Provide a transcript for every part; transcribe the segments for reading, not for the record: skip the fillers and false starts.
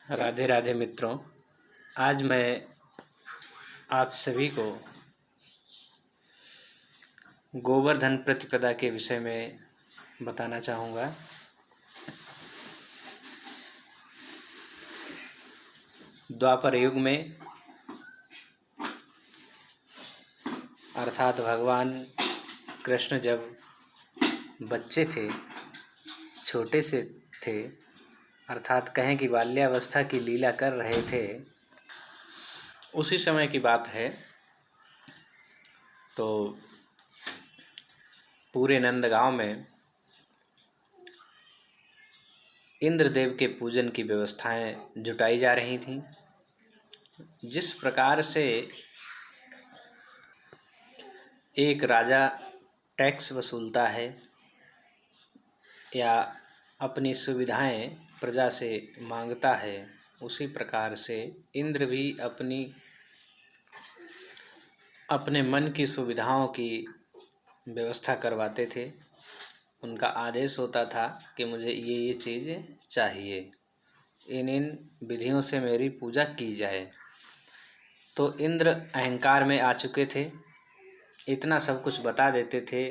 राधे राधे मित्रों। आज मैं आप सभी को गोवर्धन प्रतिपदा के विषय में बताना चाहूँगा। द्वापर युग में अर्थात भगवान कृष्ण जब बच्चे थे, छोटे से थे, अर्थात कहें कि बाल्यावस्था की लीला कर रहे थे, उसी समय की बात है। तो पूरे नंदगांव में इंद्रदेव के पूजन की व्यवस्थाएं जुटाई जा रही थीं। जिस प्रकार से एक राजा टैक्स वसूलता है या अपनी सुविधाएं प्रजा से मांगता है, उसी प्रकार से इंद्र भी अपने मन की सुविधाओं की व्यवस्था करवाते थे। उनका आदेश होता था कि मुझे ये चीज़ चाहिए, इन विधियों से मेरी पूजा की जाए। तो इंद्र अहंकार में आ चुके थे, इतना सब कुछ बता देते थे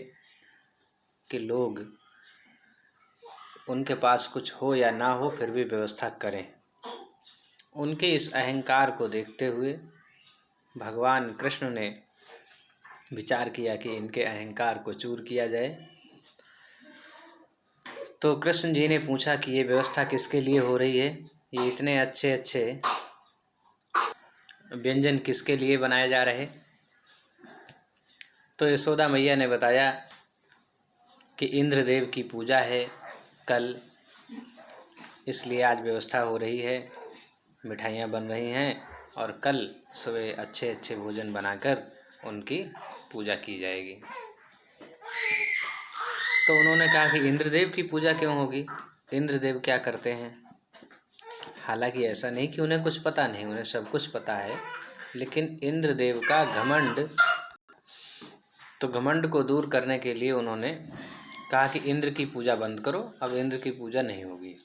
कि लोग उनके पास कुछ हो या ना हो फिर भी व्यवस्था करें। उनके इस अहंकार को देखते हुए भगवान कृष्ण ने विचार किया कि इनके अहंकार को चूर किया जाए। तो कृष्ण जी ने पूछा कि ये व्यवस्था किसके लिए हो रही है, ये इतने अच्छे अच्छे व्यंजन किसके लिए बनाए जा रहे। तो यशोदा मैया ने बताया कि इंद्रदेव की पूजा है कल, इसलिए आज व्यवस्था हो रही है, मिठाइयाँ बन रही हैं और कल सुबह अच्छे अच्छे भोजन बनाकर उनकी पूजा की जाएगी। तो उन्होंने कहा कि इंद्रदेव की पूजा क्यों होगी, इंद्रदेव क्या करते हैं। हालांकि ऐसा नहीं कि उन्हें कुछ पता नहीं, उन्हें सब कुछ पता है, लेकिन इंद्रदेव का घमंड, तो घमंड को दूर करने के लिए उन्होंने कहा कि इंद्र की पूजा बंद करो, अब इंद्र की पूजा नहीं होगी।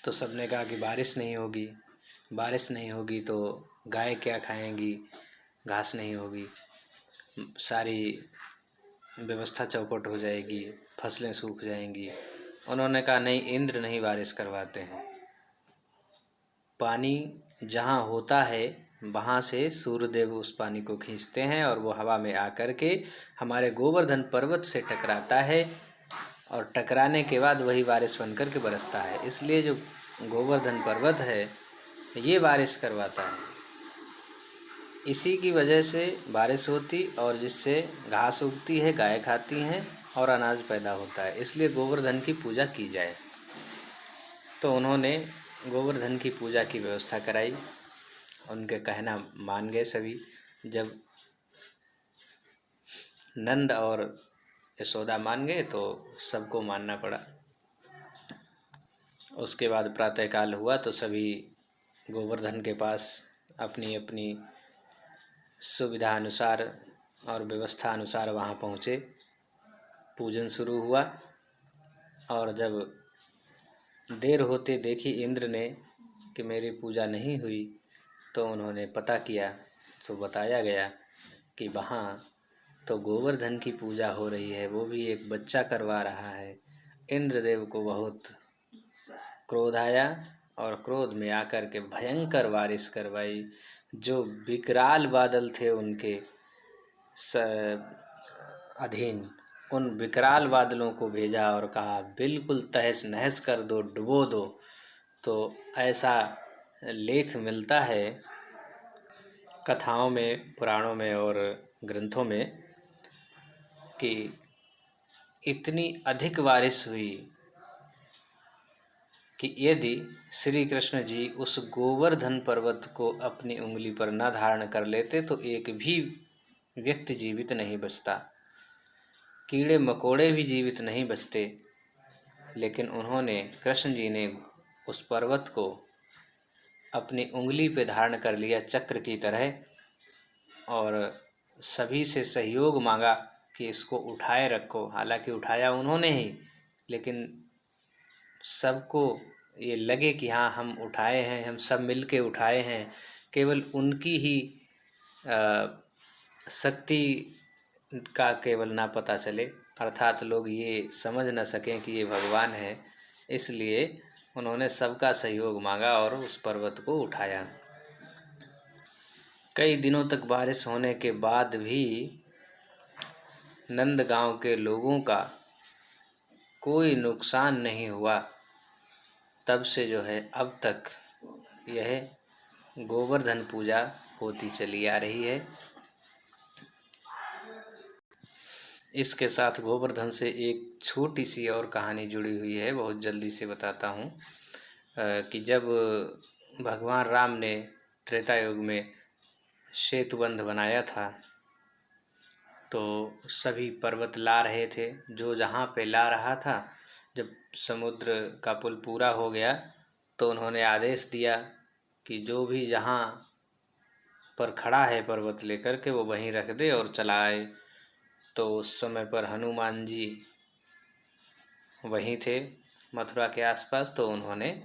तो सबने कहा कि बारिश नहीं होगी, बारिश नहीं होगी तो गाय क्या खाएंगी, घास नहीं होगी, सारी व्यवस्था चौपट हो जाएगी, फसलें सूख जाएंगी। उन्होंने कहा नहीं, इंद्र नहीं बारिश करवाते हैं, पानी जहाँ होता है वहाँ से सूर्यदेव उस पानी को खींचते हैं और वो हवा में आकर के हमारे गोवर्धन पर्वत से टकराता है और टकराने के बाद वही बारिश बनकर के बरसता है। इसलिए जो गोवर्धन पर्वत है ये बारिश करवाता है, इसी की वजह से बारिश होती और जिससे घास उगती है, गाय खाती हैं और अनाज पैदा होता है, इसलिए गोवर्धन की पूजा की जाए। तो उन्होंने गोवर्धन की पूजा की व्यवस्था कराई। उनके कहना मान गए सभी। जब नंद और यशोदा मान गए तो सबको मानना पड़ा। उसके बाद प्रातःकाल हुआ तो सभी गोवर्धन के पास अपनी अपनी सुविधा अनुसार और व्यवस्था अनुसार वहाँ पहुँचे। पूजन शुरू हुआ और जब देर होते देखी इंद्र ने कि मेरी पूजा नहीं हुई, तो उन्होंने पता किया तो बताया गया कि वहाँ तो गोवर्धन की पूजा हो रही है, वो भी एक बच्चा करवा रहा है। इंद्रदेव को बहुत क्रोध आया और क्रोध में आकर के भयंकर बारिश करवाई। जो विकराल बादल थे उनके अधीन, उन विकराल बादलों को भेजा और कहा बिल्कुल तहस नहस कर दो, डुबो दो। तो ऐसा लेख मिलता है कथाओं में, पुराणों में और ग्रंथों में कि इतनी अधिक बारिश हुई कि यदि श्री कृष्ण जी उस गोवर्धन पर्वत को अपनी उंगली पर न धारण कर लेते तो एक भी व्यक्ति जीवित नहीं बचता, कीड़े मकोड़े भी जीवित नहीं बचते। लेकिन उन्होंने, कृष्ण जी ने उस पर्वत को अपनी उंगली पे धारण कर लिया चक्र की तरह, और सभी से सहयोग मांगा कि इसको उठाए रखो। हालांकि उठाया उन्होंने ही, लेकिन सबको ये लगे कि हाँ हम उठाए हैं, हम सब मिल के उठाए हैं, केवल उनकी ही शक्ति का केवल ना पता चले, अर्थात लोग ये समझ न सकें कि ये भगवान है, इसलिए उन्होंने सबका सहयोग मांगा और उस पर्वत को उठाया। कई दिनों तक बारिश होने के बाद भी नंदगांव के लोगों का कोई नुकसान नहीं हुआ। तब से जो है अब तक यह गोवर्धन पूजा होती चली आ रही है। इसके साथ गोवर्धन से एक छोटी सी और कहानी जुड़ी हुई है, बहुत जल्दी से बताता हूँ। कि जब भगवान राम ने त्रेता युग में सेतुबंध बनाया था तो सभी पर्वत ला रहे थे, जो जहाँ पे ला रहा था। जब समुद्र का पुल पूरा हो गया तो उन्होंने आदेश दिया कि जो भी जहाँ पर खड़ा है पर्वत लेकर के वो वहीं रख दे और चला आए। तो उस समय पर हनुमान जी वहीं थे मथुरा के आसपास, तो उन्होंने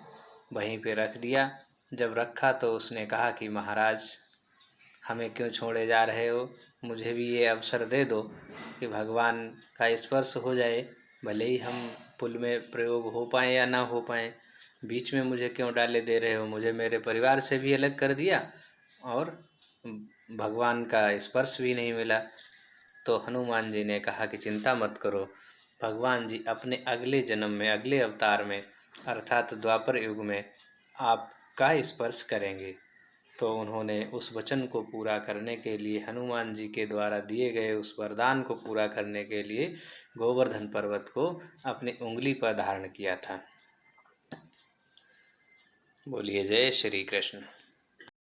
वहीं पे रख दिया। जब रखा तो उसने कहा कि महाराज हमें क्यों छोड़े जा रहे हो, मुझे भी ये अवसर दे दो कि भगवान का स्पर्श हो जाए, भले ही हम पुल में प्रयोग हो पाएँ या ना हो पाएँ, बीच में मुझे क्यों डाले दे रहे हो, मुझे मेरे परिवार से भी अलग कर दिया और भगवान का स्पर्श भी नहीं मिला। तो हनुमान जी ने कहा कि चिंता मत करो, भगवान जी अपने अगले जन्म में, अगले अवतार में अर्थात द्वापर युग में आपका स्पर्श करेंगे। तो उन्होंने उस वचन को पूरा करने के लिए, हनुमान जी के द्वारा दिए गए उस वरदान को पूरा करने के लिए गोवर्धन पर्वत को अपनी उंगली पर धारण किया था। बोलिए जय श्री कृष्ण।